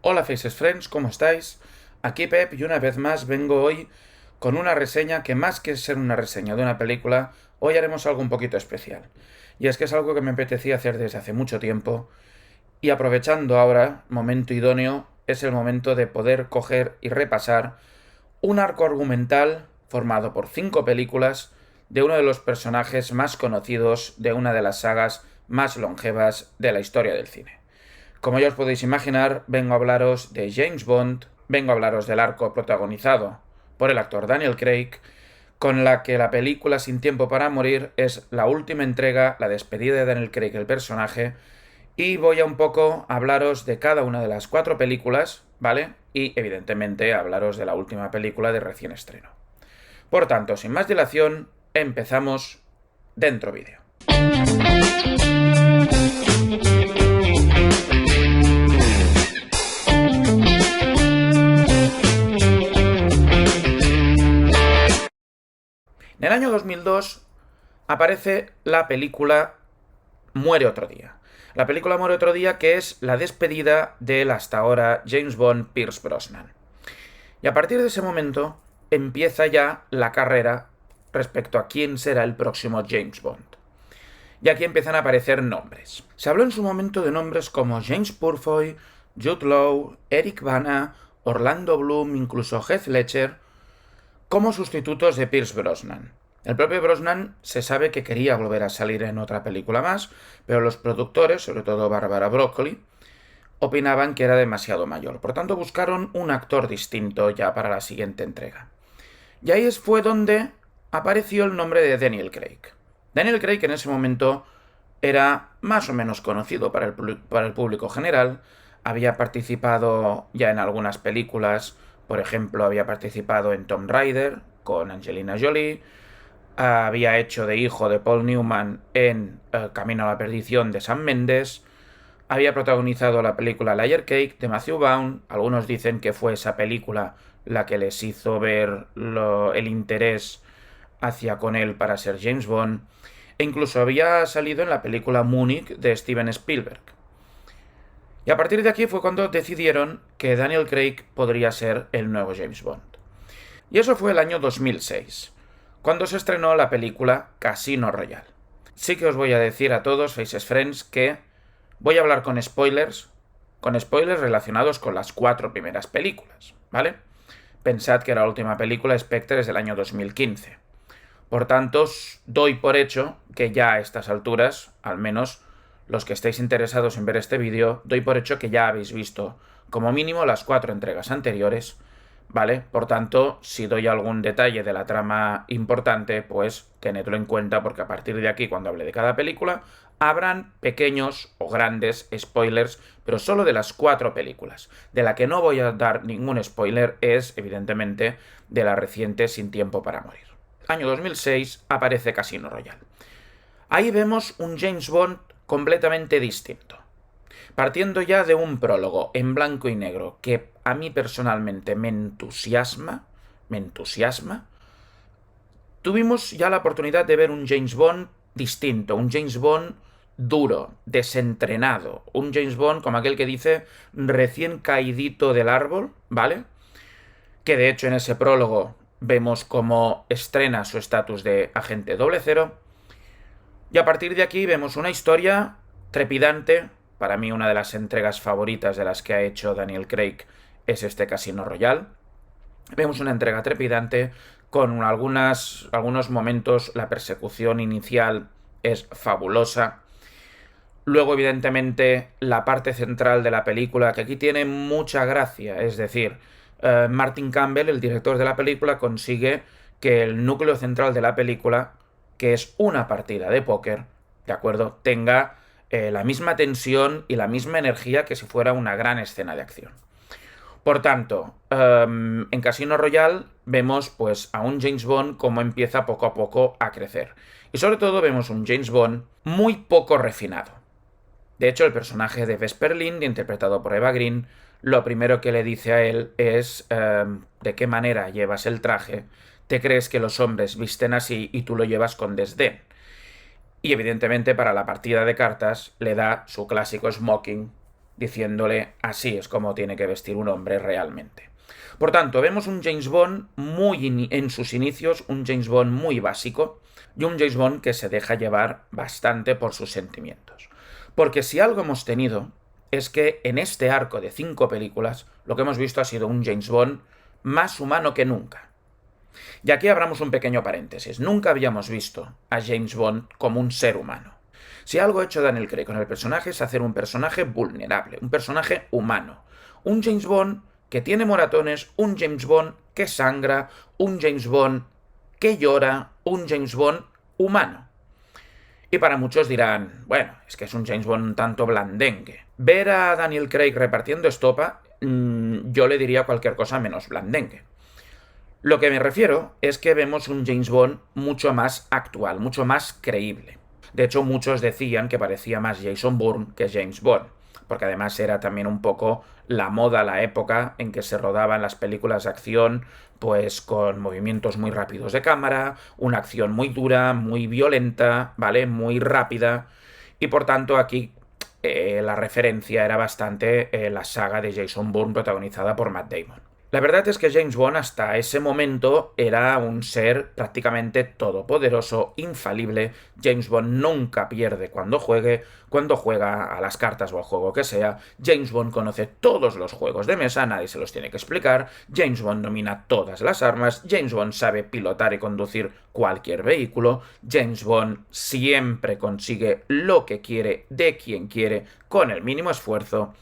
Hola Faces Friends, ¿cómo estáis? Aquí Pep y una vez más vengo hoy con una reseña que más que ser una reseña de una película, hoy haremos algo un poquito especial. Y es que es algo que me apetecía hacer desde hace mucho tiempo y aprovechando ahora, momento idóneo, es el momento de poder coger y repasar un arco argumental formado por 5 películas de uno de los personajes más conocidos de una de las sagas más longevas de la historia del cine. Como ya os podéis imaginar, vengo a hablaros de James Bond, vengo a hablaros del arco protagonizado por el actor Daniel Craig, con la que la película Sin tiempo para morir es la última entrega, la despedida de Daniel Craig, el personaje, y voy a un poco hablaros de cada una de las 4 películas, ¿vale? Y evidentemente hablaros de la última película de recién estreno. Por tanto, sin más dilación, empezamos dentro vídeo. En el año 2002 aparece la película Muere otro día. La película Muere otro día, que es la despedida del hasta ahora James Bond Pierce Brosnan. Y a partir de ese momento empieza ya la carrera respecto a quién será el próximo James Bond. Y aquí empiezan a aparecer nombres. Se habló en su momento de nombres como James Purfoy, Jude Law, Eric Bana, Orlando Bloom, incluso Heath Ledger, como sustitutos de Pierce Brosnan. El propio Brosnan se sabe que quería volver a salir en otra película más, pero los productores, sobre todo Barbara Broccoli, opinaban que era demasiado mayor. Por tanto, buscaron un actor distinto ya para la siguiente entrega. Y ahí fue donde apareció el nombre de Daniel Craig. Daniel Craig en ese momento era más o menos conocido para el público general, había participado ya en algunas películas, por ejemplo, había participado en Tomb Raider con Angelina Jolie, había hecho de hijo de Paul Newman en Camino a la perdición de Sam Mendes, había protagonizado la película Layer Cake de Matthew Vaughn, algunos dicen que fue esa película la que les hizo ver el interés hacia con él para ser James Bond, e incluso había salido en la película Munich de Steven Spielberg. Y a partir de aquí fue cuando decidieron que Daniel Craig podría ser el nuevo James Bond. Y eso fue el año 2006, cuando se estrenó la película Casino Royale. Sí que os voy a decir a todos, Faces Friends, que voy a hablar con spoilers relacionados con las 4 primeras películas, ¿vale? Pensad que la última película, Spectre, es del año 2015. Por tanto, os doy por hecho que ya a estas alturas, al menos los que estéis interesados en ver este vídeo, doy por hecho que ya habéis visto como mínimo las 4 entregas anteriores, ¿vale? Por tanto, si doy algún detalle de la trama importante, pues tenedlo en cuenta porque a partir de aquí, cuando hable de cada película, habrán pequeños o grandes spoilers, pero solo de las 4 películas. De la que no voy a dar ningún spoiler es, evidentemente, de la reciente Sin tiempo para morir. Año 2006 aparece Casino Royale. Ahí vemos un James Bond completamente distinto. Partiendo ya de un prólogo en blanco y negro que a mí personalmente me entusiasma, tuvimos ya la oportunidad de ver un James Bond distinto, un James Bond duro, desentrenado, un James Bond como aquel que dice recién caidito del árbol, ¿vale? Que de hecho en ese prólogo vemos cómo estrena su estatus de agente 00. Y a partir de aquí vemos una historia trepidante. Para mí una de las entregas favoritas de las que ha hecho Daniel Craig es este Casino Royale. Vemos una entrega trepidante con algunos momentos. La persecución inicial es fabulosa. Luego, evidentemente, la parte central de la película, que aquí tiene mucha gracia, es decir, Martin Campbell, el director de la película, consigue que el núcleo central de la película, que es una partida de póker, ¿de acuerdo?, tenga la misma tensión y la misma energía que si fuera una gran escena de acción. Por tanto, en Casino Royale vemos pues a un James Bond como empieza poco a poco a crecer. Y sobre todo vemos un James Bond muy poco refinado. De hecho, el personaje de Vesper Lynd, interpretado por Eva Green, lo primero que le dice a él es ¿de qué manera llevas el traje? ¿Te crees que los hombres visten así y tú lo llevas con desdén? Y evidentemente para la partida de cartas le da su clásico smoking diciéndole así es como tiene que vestir un hombre realmente. Por tanto, vemos un James Bond en sus inicios, un James Bond muy básico y un James Bond que se deja llevar bastante por sus sentimientos. Porque si algo hemos tenido es que en este arco de 5 películas lo que hemos visto ha sido un James Bond más humano que nunca. Y aquí abramos un pequeño paréntesis. Nunca habíamos visto a James Bond como un ser humano. Si algo ha hecho Daniel Craig con el personaje es hacer un personaje vulnerable, un personaje humano. Un James Bond que tiene moratones, un James Bond que sangra, un James Bond que llora, un James Bond humano. Y para muchos dirán, bueno, es que es un James Bond un tanto blandengue. Ver a Daniel Craig repartiendo estopa, yo le diría cualquier cosa menos blandengue. Lo que me refiero es que vemos un James Bond mucho más actual, mucho más creíble. De hecho, muchos decían que parecía más Jason Bourne que James Bond, porque además era también un poco la moda, la época en que se rodaban las películas de acción, pues con movimientos muy rápidos de cámara, una acción muy dura, muy violenta, ¿vale? Muy rápida, y por tanto aquí la referencia era bastante la saga de Jason Bourne protagonizada por Matt Damon. La verdad es que James Bond hasta ese momento era un ser prácticamente todopoderoso, infalible. James Bond nunca pierde cuando juega a las cartas o al juego que sea. James Bond conoce todos los juegos de mesa, nadie se los tiene que explicar. James Bond domina todas las armas. James Bond sabe pilotar y conducir cualquier vehículo. James Bond siempre consigue lo que quiere, de quien quiere, con el mínimo esfuerzo.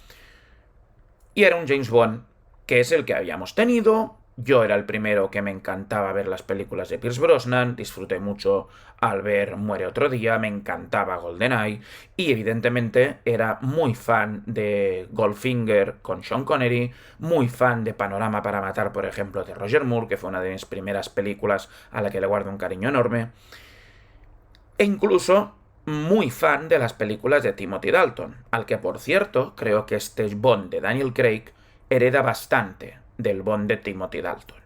Y era un James Bond que es el que habíamos tenido. Yo era el primero que me encantaba ver las películas de Pierce Brosnan, disfruté mucho al ver Muere otro día, me encantaba GoldenEye, y evidentemente era muy fan de Goldfinger con Sean Connery, muy fan de Panorama para matar, por ejemplo, de Roger Moore, que fue una de mis primeras películas a la que le guardo un cariño enorme, e incluso muy fan de las películas de Timothy Dalton, al que por cierto creo que este Bond de Daniel Craig hereda bastante del Bond de Timothy Dalton.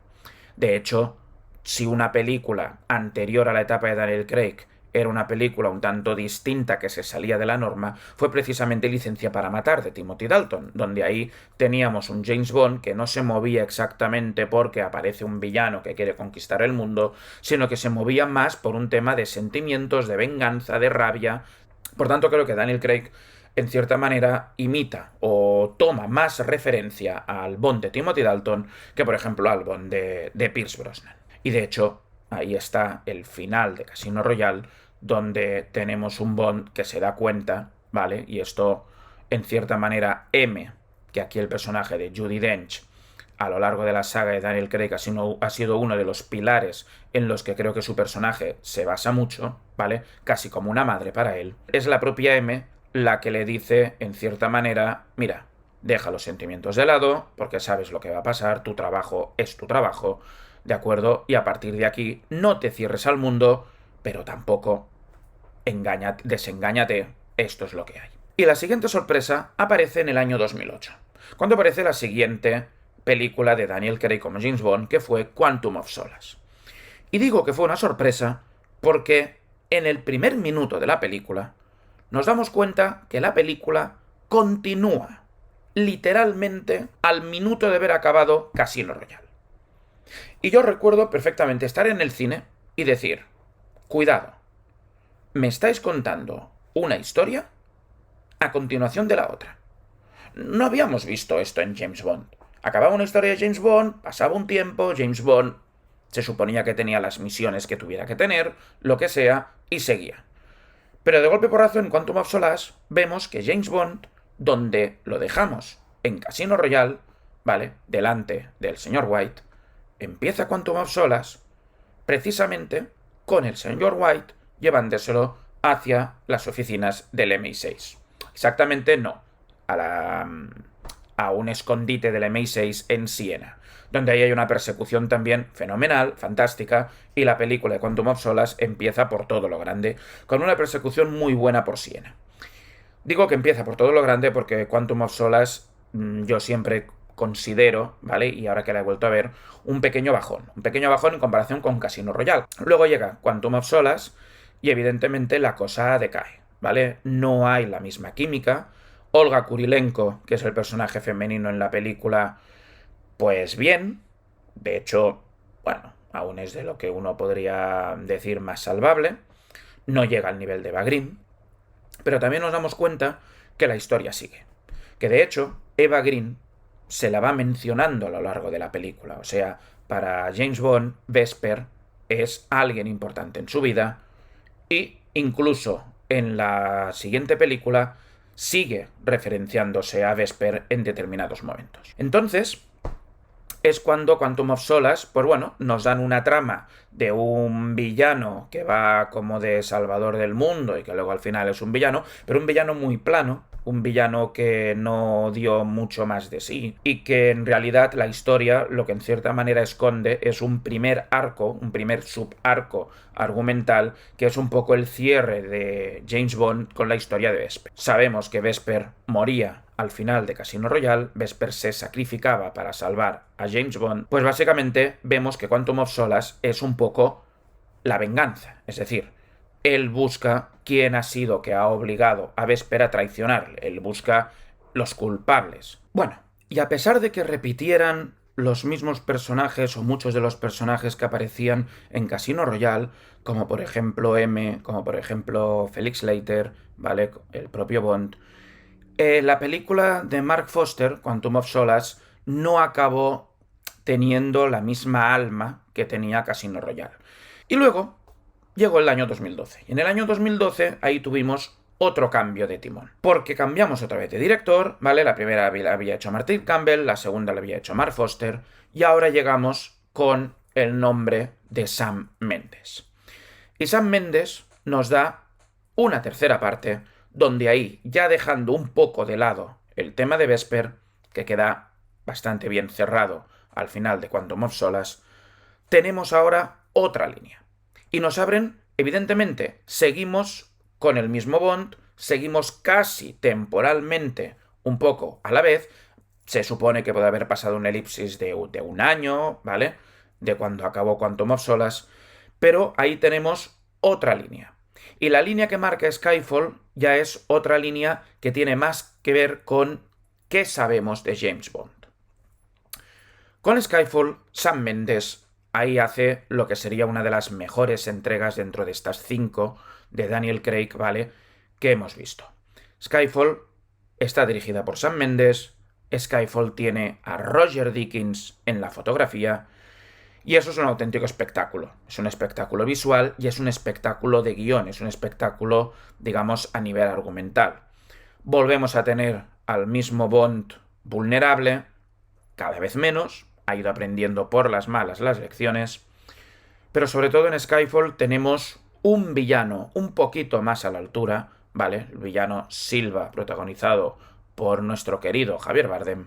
De hecho, si una película anterior a la etapa de Daniel Craig era una película un tanto distinta que se salía de la norma, fue precisamente Licencia para matar de Timothy Dalton, donde ahí teníamos un James Bond que no se movía exactamente porque aparece un villano que quiere conquistar el mundo, sino que se movía más por un tema de sentimientos, de venganza, de rabia. Por tanto, creo que Daniel Craig en cierta manera imita o toma más referencia al Bond de Timothy Dalton que, por ejemplo, al Bond de Pierce Brosnan. Y de hecho, ahí está el final de Casino Royale, donde tenemos un Bond que se da cuenta, ¿vale? Y esto, en cierta manera, que aquí el personaje de Judi Dench, a lo largo de la saga de Daniel Craig, ha sido uno de los pilares en los que creo que su personaje se basa mucho, ¿vale? Casi como una madre para él. Es la propia la que le dice, en cierta manera, mira, deja los sentimientos de lado, porque sabes lo que va a pasar, tu trabajo es tu trabajo, ¿de acuerdo? Y a partir de aquí, no te cierres al mundo, pero tampoco desengáñate, esto es lo que hay. Y la siguiente sorpresa aparece en el año 2008, cuando aparece la siguiente película de Daniel Craig como James Bond, que fue Quantum of Solace. Y digo que fue una sorpresa porque en el primer minuto de la película nos damos cuenta que la película continúa literalmente al minuto de haber acabado Casino Royale. Y yo recuerdo perfectamente estar en el cine y decir, cuidado, me estáis contando una historia a continuación de la otra. No habíamos visto esto en James Bond. Acababa una historia de James Bond, pasaba un tiempo, James Bond se suponía que tenía las misiones que tuviera que tener, lo que sea, y seguía. Pero de golpe porrazo en Quantum of Solace vemos que James Bond, donde lo dejamos en Casino Royale, ¿vale? Delante del señor White, empieza Quantum of Solace precisamente con el señor White llevándoselo hacia las oficinas del MI6. Exactamente no, a un escondite del MI6 en Siena, donde ahí hay una persecución también fenomenal, fantástica, y la película de Quantum of Solace empieza por todo lo grande, con una persecución muy buena por Siena. Digo que empieza por todo lo grande porque Quantum of Solace yo siempre considero, ¿vale? Y ahora que la he vuelto a ver, un pequeño bajón en comparación con Casino Royale. Luego llega Quantum of Solace y evidentemente la cosa decae, ¿vale? No hay la misma química, Olga Kurilenko, que es el personaje femenino en la película, pues bien. De hecho, bueno, aún es de lo que uno podría decir más salvable. No llega al nivel de Eva Green. Pero también nos damos cuenta que la historia sigue. Que de hecho, Eva Green se la va mencionando a lo largo de la película. O sea, para James Bond, Vesper es alguien importante en su vida. Y incluso en la siguiente película sigue referenciándose a Vesper en determinados momentos. Entonces, es cuando Quantum of Solace, pues bueno, nos dan una trama de un villano que va como de salvador del mundo y que luego al final es un villano, pero un villano muy plano, un villano que no dio mucho más de sí y que en realidad la historia lo que en cierta manera esconde es un primer arco, un primer subarco argumental que es un poco el cierre de James Bond con la historia de Vesper. Sabemos que Vesper moría al final de Casino Royale, Vesper se sacrificaba para salvar a James Bond, pues básicamente vemos que Quantum of Solace es un poco la venganza, es decir, él busca quién ha sido que ha obligado a Vesper a traicionarle, él busca los culpables. Bueno, y a pesar de que repitieran los mismos personajes o muchos de los personajes que aparecían en Casino Royale, como por ejemplo M, como por ejemplo Felix Leiter, ¿vale? El propio Bond, la película de Mark Foster, Quantum of Solace, no acabó teniendo la misma alma que tenía Casino Royale. Y luego llegó el año 2012. Y en el año 2012 ahí tuvimos otro cambio de timón. Porque cambiamos otra vez de director, ¿vale? La primera la había hecho Martin Campbell, la segunda la había hecho Mark Foster, y ahora llegamos con el nombre de Sam Mendes. Y Sam Mendes nos da una tercera parte, donde ahí, ya dejando un poco de lado el tema de Vesper, que queda bastante bien cerrado al final de Quantum of Solace, tenemos ahora otra línea. Y nos abren, evidentemente, seguimos con el mismo Bond, seguimos casi temporalmente un poco a la vez. Se supone que puede haber pasado una elipsis de un año, ¿vale? De cuando acabó Quantum of Solace, pero ahí tenemos otra línea. Y la línea que marca Skyfall ya es otra línea que tiene más que ver con qué sabemos de James Bond. Con Skyfall, Sam Mendes ahí hace lo que sería una de las mejores entregas dentro de estas 5 de Daniel Craig, ¿vale?, que hemos visto. Skyfall está dirigida por Sam Mendes, Skyfall tiene a Roger Deakins en la fotografía, y eso es un auténtico espectáculo. Es un espectáculo visual y es un espectáculo de guión, es un espectáculo, digamos, a nivel argumental. Volvemos a tener al mismo Bond vulnerable, cada vez menos, ha ido aprendiendo por las malas las lecciones, pero sobre todo en Skyfall tenemos un villano un poquito más a la altura, ¿vale? El villano Silva, protagonizado por nuestro querido Javier Bardem.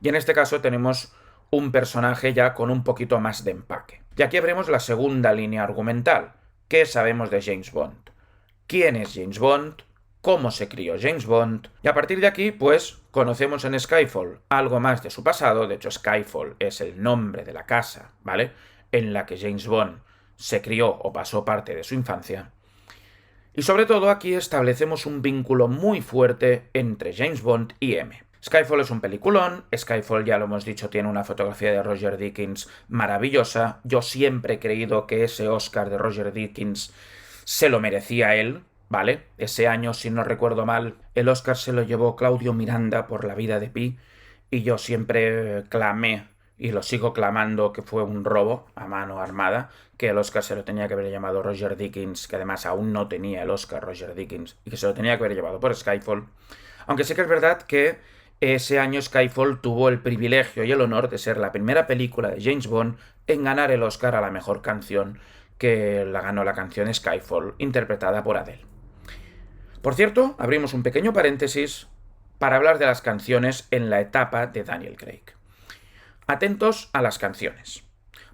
Y en este caso tenemos un personaje ya con un poquito más de empaque. Y aquí veremos la segunda línea argumental. ¿Qué sabemos de James Bond? ¿Quién es James Bond? ¿Cómo se crió James Bond? Y a partir de aquí, pues, conocemos en Skyfall algo más de su pasado. De hecho, Skyfall es el nombre de la casa, ¿vale?, en la que James Bond se crió o pasó parte de su infancia. Y sobre todo aquí establecemos un vínculo muy fuerte entre James Bond y M. Skyfall es un peliculón, Skyfall, ya lo hemos dicho, tiene una fotografía de Roger Deakins maravillosa. Yo siempre he creído que ese Oscar de Roger Deakins se lo merecía él, ¿vale? Ese año, si no recuerdo mal, el Oscar se lo llevó Claudio Miranda por La vida de Pi, y yo siempre clamé, y lo sigo clamando, que fue un robo a mano armada, que el Oscar se lo tenía que haber llamado Roger Deakins, que además aún no tenía el Oscar Roger Deakins, y que se lo tenía que haber llevado por Skyfall. Aunque sí que es verdad que ese año Skyfall tuvo el privilegio y el honor de ser la primera película de James Bond en ganar el Oscar a la mejor canción, que la ganó la canción Skyfall, interpretada por Adele. Por cierto, abrimos un pequeño paréntesis para hablar de las canciones en la etapa de Daniel Craig. Atentos a las canciones,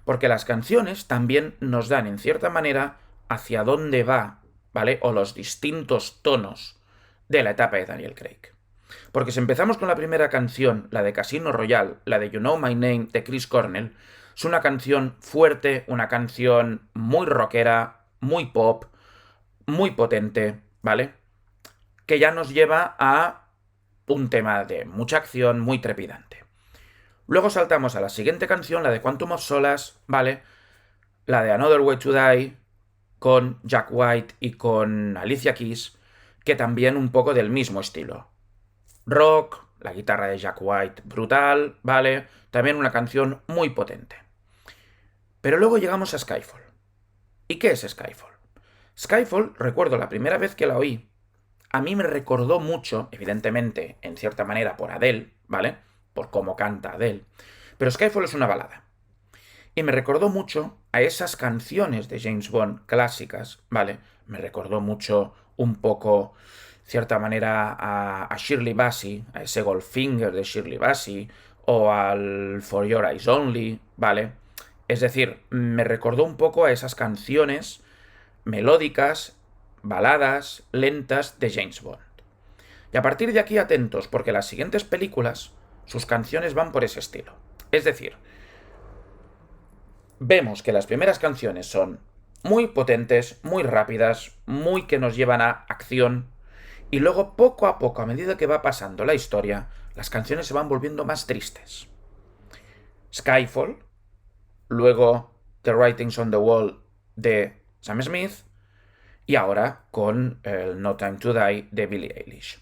porque las canciones también nos dan, en cierta manera, hacia dónde va, ¿vale?, o los distintos tonos de la etapa de Daniel Craig. Porque si empezamos con la primera canción, la de Casino Royale, la de You Know My Name de Chris Cornell, es una canción fuerte, una canción muy rockera, muy pop, muy potente, ¿vale?, que ya nos lleva a un tema de mucha acción, muy trepidante. Luego saltamos a la siguiente canción, la de Quantum of Solace, ¿vale? La de Another Way to Die, con Jack White y con Alicia Keys, que también un poco del mismo estilo. Rock, la guitarra de Jack White brutal, ¿vale? También una canción muy potente. Pero luego llegamos a Skyfall. ¿Y qué es Skyfall? Skyfall, recuerdo la primera vez que la oí, a mí me recordó mucho, evidentemente, en cierta manera, por Adele, ¿vale? Por cómo canta Adele. Pero Skyfall es una balada. Y me recordó mucho a esas canciones de James Bond clásicas, ¿vale? Me recordó mucho un poco, cierta manera, a Shirley Bassey, a ese Goldfinger de Shirley Bassey, o al For Your Eyes Only, ¿vale? Es decir, me recordó un poco a esas canciones melódicas, baladas, lentas de James Bond. Y a partir de aquí atentos, porque las siguientes películas, sus canciones van por ese estilo. Es decir, vemos que las primeras canciones son muy potentes, muy rápidas, muy que nos llevan a acción, y luego poco a poco, a medida que va pasando la historia, las canciones se van volviendo más tristes. Skyfall, luego The Writings on the Wall de Sam Smith, y ahora con el No Time to Die de Billie Eilish.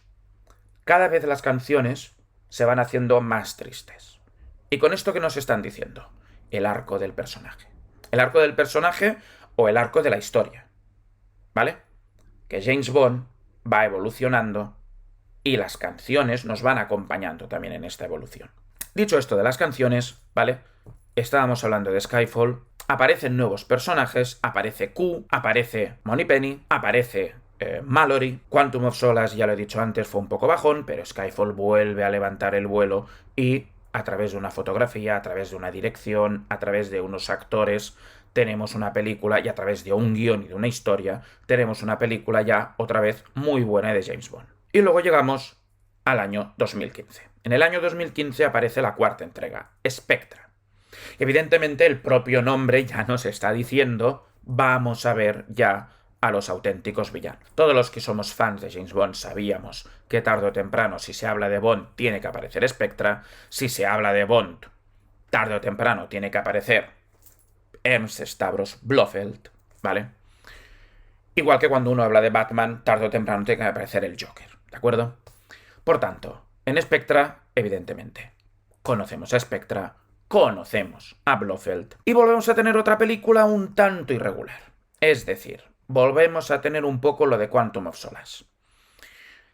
Cada vez las canciones se van haciendo más tristes. ¿Y con esto qué nos están diciendo? El arco del personaje. El arco del personaje o el arco de la historia. ¿Vale? Que James Bond va evolucionando y las canciones nos van acompañando también en esta evolución. Dicho esto de las canciones, ¿vale? Estábamos hablando de Skyfall, aparecen nuevos personajes, aparece Q, aparece Moneypenny, aparece Mallory. Quantum of Solace, ya lo he dicho antes, fue un poco bajón, pero Skyfall vuelve a levantar el vuelo y a través de una fotografía, a través de una dirección, a través de unos actores, tenemos una película y a través de un guión y de una historia, tenemos una película ya otra vez muy buena de James Bond. Y luego llegamos al año 2015. En el año 2015 aparece la cuarta entrega, Spectra. Evidentemente el propio nombre ya nos está diciendo, vamos a ver ya a los auténticos villanos. Todos los que somos fans de James Bond sabíamos que tarde o temprano, si se habla de Bond, tiene que aparecer Spectra. Si se habla de Bond, tarde o temprano tiene que aparecer Ernst Stavros Blofeld, ¿vale? Igual que cuando uno habla de Batman, tarde o temprano tiene que aparecer el Joker, ¿de acuerdo? Por tanto, en Spectra, evidentemente, conocemos a Spectra, conocemos a Blofeld y volvemos a tener otra película un tanto irregular. Es decir, volvemos a tener un poco lo de Quantum of Solace.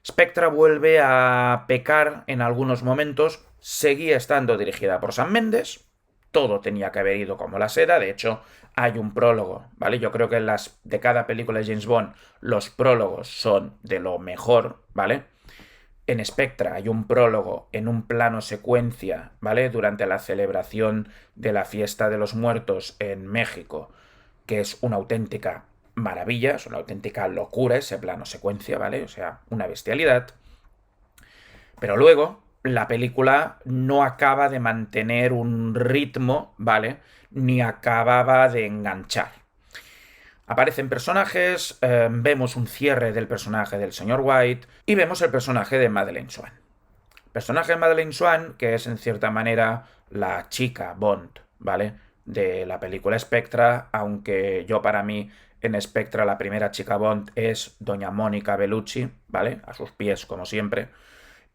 Spectra vuelve a pecar en algunos momentos, seguía estando dirigida por Sam Mendes, todo tenía que haber ido como la seda, de hecho hay un prólogo, ¿vale? Yo creo que de cada película de James Bond los prólogos son de lo mejor, ¿vale? En Spectra hay un prólogo en un plano secuencia, ¿vale? Durante la celebración de la fiesta de los muertos en México, que es una auténtica maravilla, es una auténtica locura ese plano secuencia, ¿vale? O sea, una bestialidad. Pero luego la película no acaba de mantener un ritmo, ¿vale? Ni acababa de enganchar. Aparecen personajes, vemos un cierre del personaje del señor White y vemos el personaje de Madeleine Swann. El personaje de Madeleine Swann, que es en cierta manera la chica Bond, ¿vale? De la película Spectra, aunque yo para mí en Spectra la primera chica Bond es doña Mónica Bellucci, ¿vale? A sus pies, como siempre.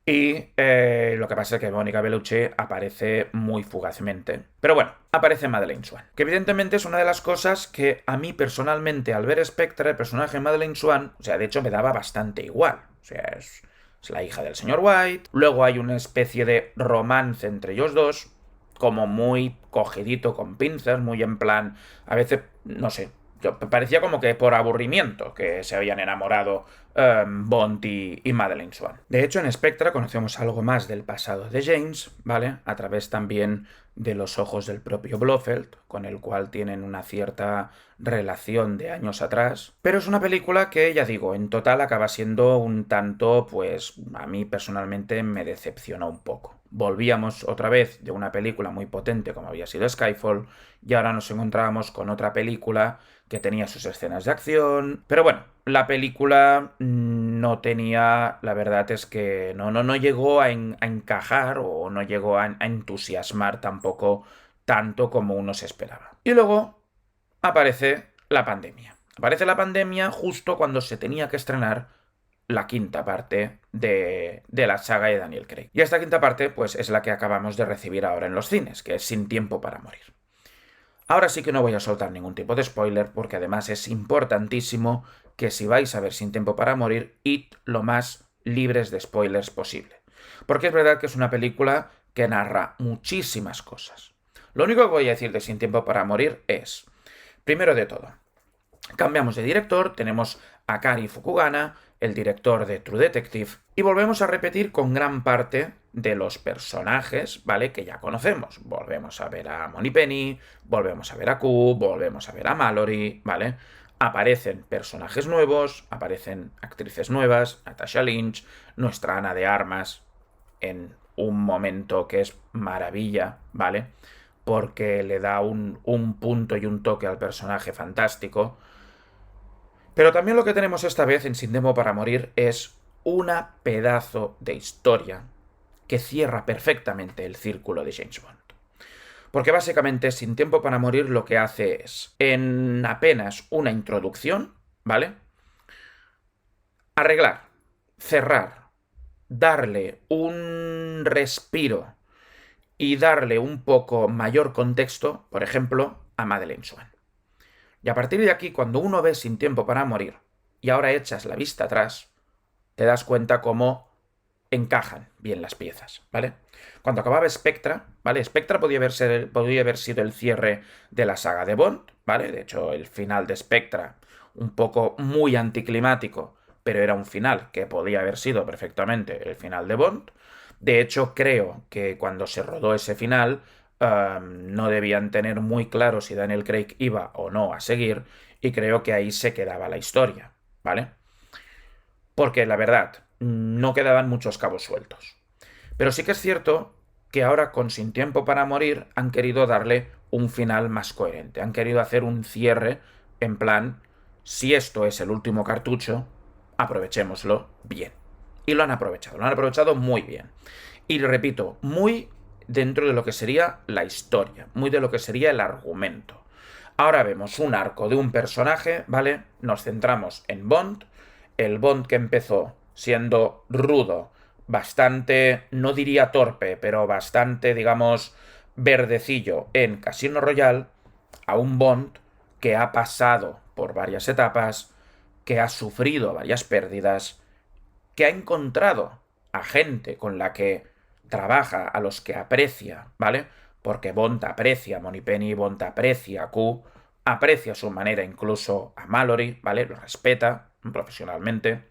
Y lo que pasa es que Mónica Bellucci aparece muy fugazmente. Pero bueno, aparece Madeleine Swann, que evidentemente es una de las cosas que a mí personalmente, al ver Spectra, el personaje de Madeleine Swann, o sea, de hecho me daba bastante igual. O sea, es la hija del señor White. Luego hay una especie de romance entre ellos dos, como muy cogidito con pinzas, muy en plan, a veces, no sé, parecía como que por aburrimiento que se habían enamorado Bond y Madeleine Swann. De hecho, en Spectra conocemos algo más del pasado de James, ¿vale? A través también de los ojos del propio Blofeld, con el cual tienen una cierta relación de años atrás. Pero es una película que, ya digo, en total acaba siendo un tanto, pues, a mí personalmente me decepcionó un poco, volvíamos otra vez de una película muy potente como había sido Skyfall, y ahora nos encontrábamos con otra película que tenía sus escenas de acción. Pero bueno, la película no tenía, la verdad es que no llegó a encajar o no llegó a entusiasmar tampoco tanto como uno se esperaba. Y luego aparece la pandemia. Aparece la pandemia justo cuando se tenía que estrenar la quinta parte de la saga de Daniel Craig. Y esta quinta parte, pues, es la que acabamos de recibir ahora en los cines, que es Sin tiempo para morir. Ahora sí que no voy a soltar ningún tipo de spoiler, porque además es importantísimo que si vais a ver Sin tiempo para morir, id lo más libres de spoilers posible. Porque es verdad que es una película que narra muchísimas cosas. Lo único que voy a decir de Sin tiempo para morir es, primero de todo, cambiamos de director, tenemos a Cary Fukugana, el director de True Detective, y volvemos a repetir con gran parte de los personajes, ¿vale? Que ya conocemos. Volvemos a ver a Moneypenny, volvemos a ver a Q, volvemos a ver a Mallory, ¿vale? Aparecen personajes nuevos, aparecen actrices nuevas, Natasha Lynch, nuestra Ana de Armas, en un momento que es maravilla, ¿vale? Porque le da un punto y un toque al personaje fantástico. Pero también lo que tenemos esta vez en Sin tiempo para morir es una pedazo de historia que cierra perfectamente el círculo de James Bond. Porque básicamente Sin tiempo para morir lo que hace es, en apenas una introducción, ¿vale? Arreglar, cerrar, darle un respiro y darle un poco mayor contexto, por ejemplo, a Madeleine Swan. Y a partir de aquí, cuando uno ve Sin tiempo para morir y ahora echas la vista atrás, te das cuenta cómo encajan bien las piezas, ¿vale? Cuando acababa Spectra, ¿vale? Spectra podía haber sido el cierre de la saga de Bond, ¿vale? De hecho, el final de Spectra, un poco muy anticlimático, pero era un final que podía haber sido perfectamente el final de Bond. De hecho, creo que cuando se rodó ese final, no debían tener muy claro si Daniel Craig iba o no a seguir, y creo que ahí se quedaba la historia, ¿vale? Porque la verdad, no quedaban muchos cabos sueltos. Pero sí que es cierto que ahora con Sin tiempo para morir han querido darle un final más coherente, han querido hacer un cierre en plan, si esto es el último cartucho, aprovechémoslo bien. Y lo han aprovechado muy bien. Y repito, muy dentro de lo que sería la historia, muy de lo que sería el argumento. Ahora vemos un arco de un personaje, ¿vale? Nos centramos en Bond, el Bond que empezó siendo rudo, bastante, no diría torpe, pero bastante, digamos, verdecillo en Casino Royale, a un Bond que ha pasado por varias etapas, que ha sufrido varias pérdidas, que ha encontrado a gente con la que trabaja, a los que aprecia, ¿vale? Porque Bond aprecia a Moneypenny, Bond aprecia a Q, aprecia a su manera incluso a Mallory, ¿vale? Lo respeta profesionalmente.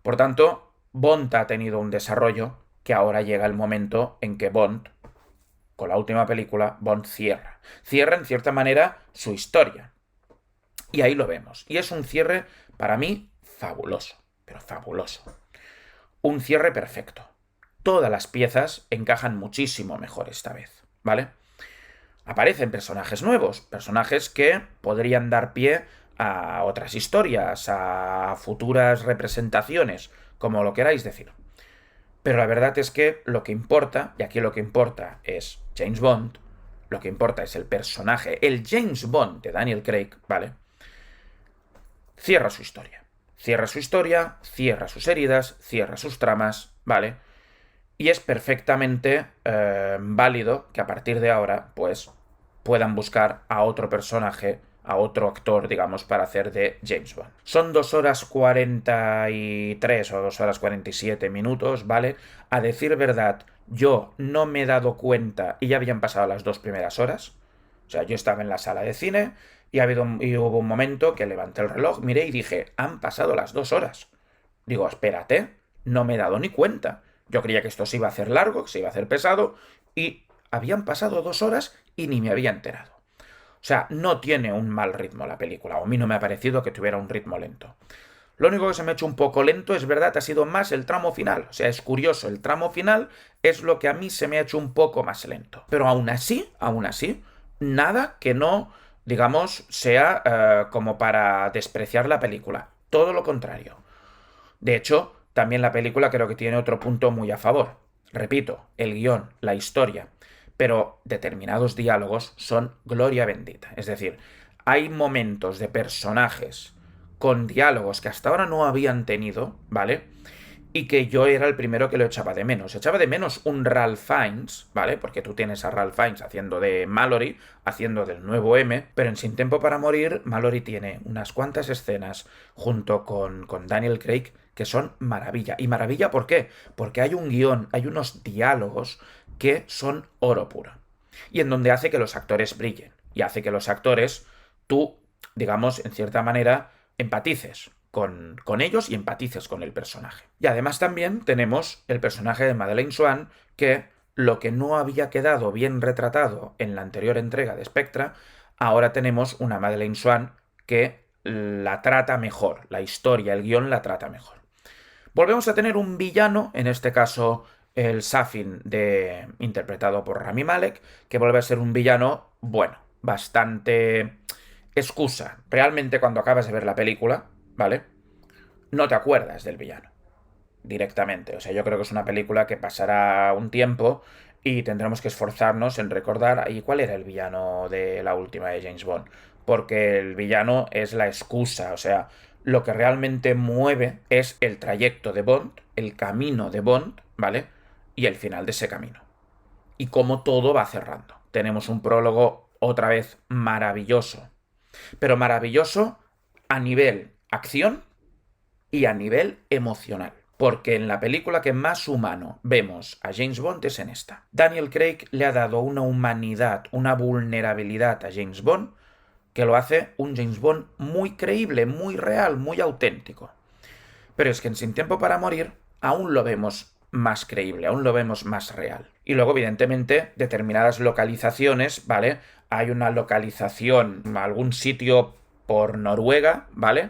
Por tanto, Bond ha tenido un desarrollo que ahora llega el momento en que Bond, con la última película, Bond cierra. Cierra en cierta manera su historia. Y ahí lo vemos. Y es un cierre, para mí, fabuloso. Pero fabuloso. Un cierre perfecto. Todas las piezas encajan muchísimo mejor esta vez, ¿vale? Aparecen personajes nuevos, personajes que podrían dar pie a otras historias, a futuras representaciones, como lo queráis decir. Pero la verdad es que lo que importa, y aquí lo que importa es James Bond, lo que importa es el personaje, el James Bond de Daniel Craig, ¿vale? Cierra su historia. Cierra su historia, cierra sus heridas, cierra sus tramas, ¿vale? Y es perfectamente válido que a partir de ahora, pues, puedan buscar a otro personaje, a otro actor, digamos, para hacer de James Bond. Son 2 horas 43 o 2 horas 47 minutos, ¿vale? A decir verdad, yo no me he dado cuenta y ya habían pasado las 2 primeras horas. O sea, yo estaba en la sala de cine y hubo un momento que levanté el reloj, miré y dije, han pasado las 2 horas. Digo, espérate, no me he dado ni cuenta. Yo creía que esto se iba a hacer largo, que se iba a hacer pesado, y habían pasado 2 horas y ni me había enterado. O sea, no tiene un mal ritmo la película, o a mí no me ha parecido que tuviera un ritmo lento. Lo único que se me ha hecho un poco lento, es verdad, ha sido más el tramo final. O sea, es curioso, el tramo final es lo que a mí se me ha hecho un poco más lento. Pero aún así, nada que no, digamos, sea como para despreciar la película. Todo lo contrario. De hecho, también la película creo que tiene otro punto muy a favor. Repito, el guión, la historia, pero determinados diálogos son gloria bendita. Es decir, hay momentos de personajes con diálogos que hasta ahora no habían tenido, ¿vale? Y que yo era el primero que lo echaba de menos. Echaba de menos un Ralph Fiennes, ¿vale? Porque tú tienes a Ralph Fiennes haciendo de Mallory, haciendo del nuevo M, pero en Sin Tiempo para Morir, Mallory tiene unas cuantas escenas junto con Daniel Craig que son maravilla. ¿Y maravilla por qué? Porque hay un guión, hay unos diálogos que son oro puro. Y en donde hace que los actores brillen. Y hace que los actores, tú, digamos, en cierta manera, empatices con ellos y empatices con el personaje. Y además también tenemos el personaje de Madeleine Swann, que lo que no había quedado bien retratado en la anterior entrega de Spectra, ahora tenemos una Madeleine Swann que la trata mejor, la historia, el guión la trata mejor. Volvemos a tener un villano, en este caso el Safin, interpretado por Rami Malek, que vuelve a ser un villano, bueno, bastante excusa. Realmente cuando acabas de ver la película, ¿vale? No te acuerdas del villano directamente. O sea, yo creo que es una película que pasará un tiempo y tendremos que esforzarnos en recordar ¿y cuál era el villano de la última de James Bond? Porque el villano es la excusa, o sea, lo que realmente mueve es el trayecto de Bond, el camino de Bond, ¿vale? Y el final de ese camino. Y cómo todo va cerrando. Tenemos un prólogo otra vez maravilloso, pero maravilloso a nivel acción y a nivel emocional. Porque en la película que más humano vemos a James Bond es en esta. Daniel Craig le ha dado una humanidad, una vulnerabilidad a James Bond que lo hace un James Bond muy creíble, muy real, muy auténtico. Pero es que en Sin Tiempo para Morir aún lo vemos más creíble, aún lo vemos más real. Y luego, evidentemente, determinadas localizaciones, ¿vale? Hay una localización, algún sitio por Noruega, ¿vale?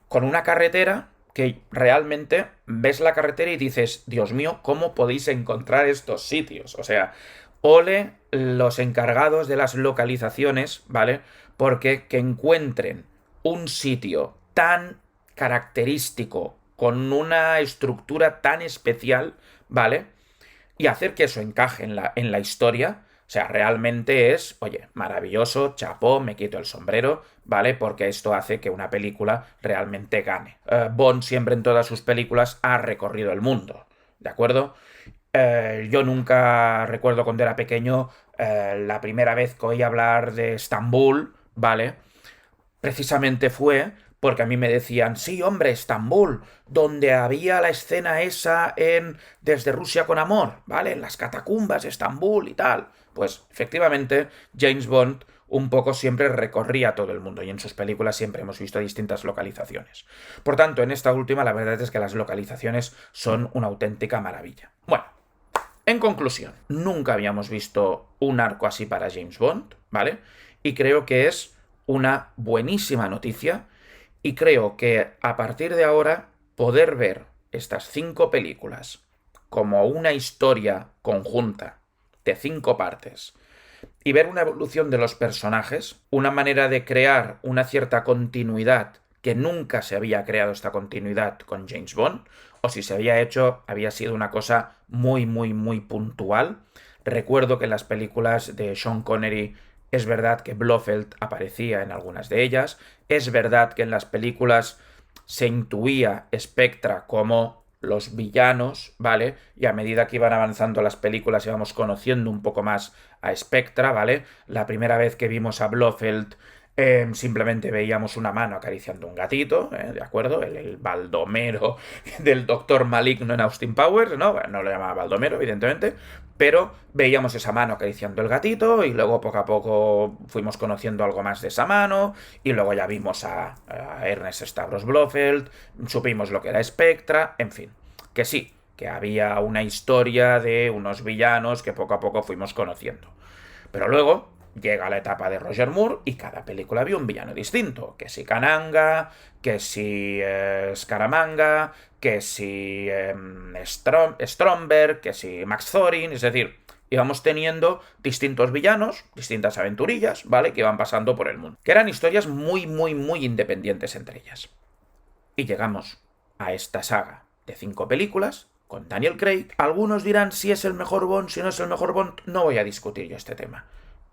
Con una carretera que realmente ves la carretera y dices, Dios mío, ¿cómo podéis encontrar estos sitios? O sea, ole los encargados de las localizaciones, ¿vale? Porque que encuentren un sitio tan característico, con una estructura tan especial, ¿vale? Y hacer que eso encaje en la historia, o sea, realmente es, oye, maravilloso, chapó, me quito el sombrero, ¿vale? Porque esto hace que una película realmente gane. Bond siempre en todas sus películas ha recorrido el mundo, ¿de acuerdo? Yo nunca recuerdo cuando era pequeño la primera vez que oí hablar de Estambul, ¿vale? Precisamente fue porque a mí me decían, sí, hombre, Estambul, donde había la escena esa en Desde Rusia con Amor, ¿vale? En las catacumbas de Estambul y tal. Pues efectivamente, James Bond un poco siempre recorría todo el mundo y en sus películas siempre hemos visto distintas localizaciones. Por tanto, en esta última la verdad es que las localizaciones son una auténtica maravilla. Bueno, en conclusión, nunca habíamos visto un arco así para James Bond, ¿vale? Y creo que es una buenísima noticia y creo que a partir de ahora poder ver estas 5 películas como una historia conjunta de 5 partes y ver una evolución de los personajes, una manera de crear una cierta continuidad que nunca se había creado esta continuidad con James Bond, o si se había hecho, había sido una cosa muy, muy, muy puntual. Recuerdo que en las películas de Sean Connery es verdad que Blofeld aparecía en algunas de ellas, es verdad que en las películas se intuía Spectra como los villanos, ¿vale? Y a medida que iban avanzando las películas íbamos conociendo un poco más a Spectra, ¿vale? La primera vez que vimos a Blofeld simplemente veíamos una mano acariciando un gatito, ¿de acuerdo? El Baldomero del Doctor Maligno en Austin Powers, ¿no? Bueno, no lo llamaba Baldomero, evidentemente, pero veíamos esa mano acariciando el gatito y luego poco a poco fuimos conociendo algo más de esa mano y luego ya vimos a Ernest Stavros Blofeld, supimos lo que era Spectra, en fin, que sí, que había una historia de unos villanos que poco a poco fuimos conociendo. Pero luego llega la etapa de Roger Moore y cada película había un villano distinto. Que si Kananga, que si Scaramanga, que si Stromberg, que si Max Thorin, es decir, íbamos teniendo distintos villanos, distintas aventurillas, ¿vale? Que iban pasando por el mundo. Que eran historias muy, muy, muy independientes entre ellas. Y llegamos a esta saga de 5 películas con Daniel Craig. Algunos dirán si es el mejor Bond, si no es el mejor Bond. No voy a discutir yo este tema.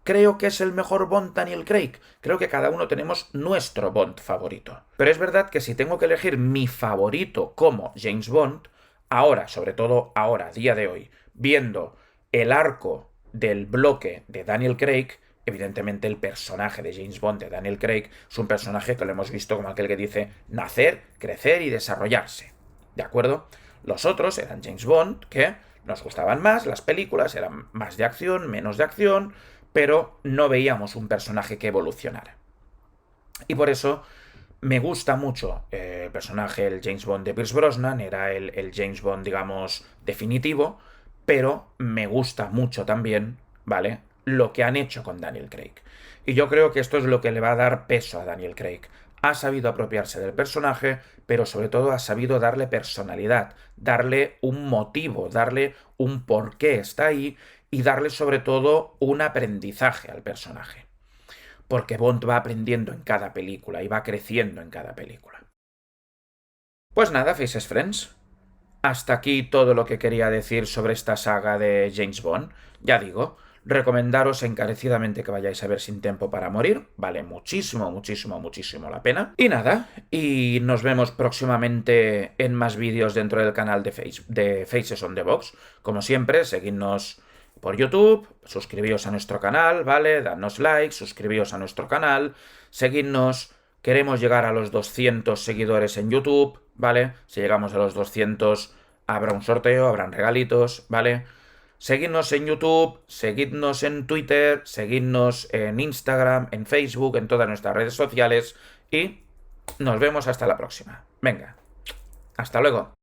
Creo que es el mejor Bond Daniel Craig. Creo que cada uno tenemos nuestro Bond favorito. Pero es verdad que si tengo que elegir mi favorito como James Bond, ahora, sobre todo ahora, a día de hoy, viendo el arco del bloque de Daniel Craig, evidentemente el personaje de James Bond de Daniel Craig es un personaje que lo hemos visto como aquel que dice nacer, crecer y desarrollarse. ¿De acuerdo? Los otros eran James Bond, que nos gustaban más, las películas eran más de acción, menos de acción, pero no veíamos un personaje que evolucionara. Y por eso me gusta mucho el personaje, el James Bond de Pierce Brosnan, era el James Bond, digamos, definitivo, pero me gusta mucho también, ¿vale?, lo que han hecho con Daniel Craig. Y yo creo que esto es lo que le va a dar peso a Daniel Craig. Ha sabido apropiarse del personaje, pero sobre todo ha sabido darle personalidad, darle un motivo, darle un porqué está ahí y darle sobre todo un aprendizaje al personaje. Porque Bond va aprendiendo en cada película y va creciendo en cada película. Pues nada, Faces Friends. Hasta aquí todo lo que quería decir sobre esta saga de James Bond. Ya digo, recomendaros encarecidamente que vayáis a ver Sin Tiempo para Morir. Vale muchísimo, muchísimo, muchísimo la pena. Y nada, y nos vemos próximamente en más vídeos dentro del canal de Faces on the Box. Como siempre, seguidnos por YouTube, suscribíos a nuestro canal, ¿vale? Dadnos like, suscribíos a nuestro canal, seguidnos. Queremos llegar a los 200 seguidores en YouTube, ¿vale? Si llegamos a los 200 habrá un sorteo, habrán regalitos, ¿vale? Seguidnos en YouTube, seguidnos en Twitter, seguidnos en Instagram, en Facebook, en todas nuestras redes sociales y nos vemos hasta la próxima. Venga, hasta luego.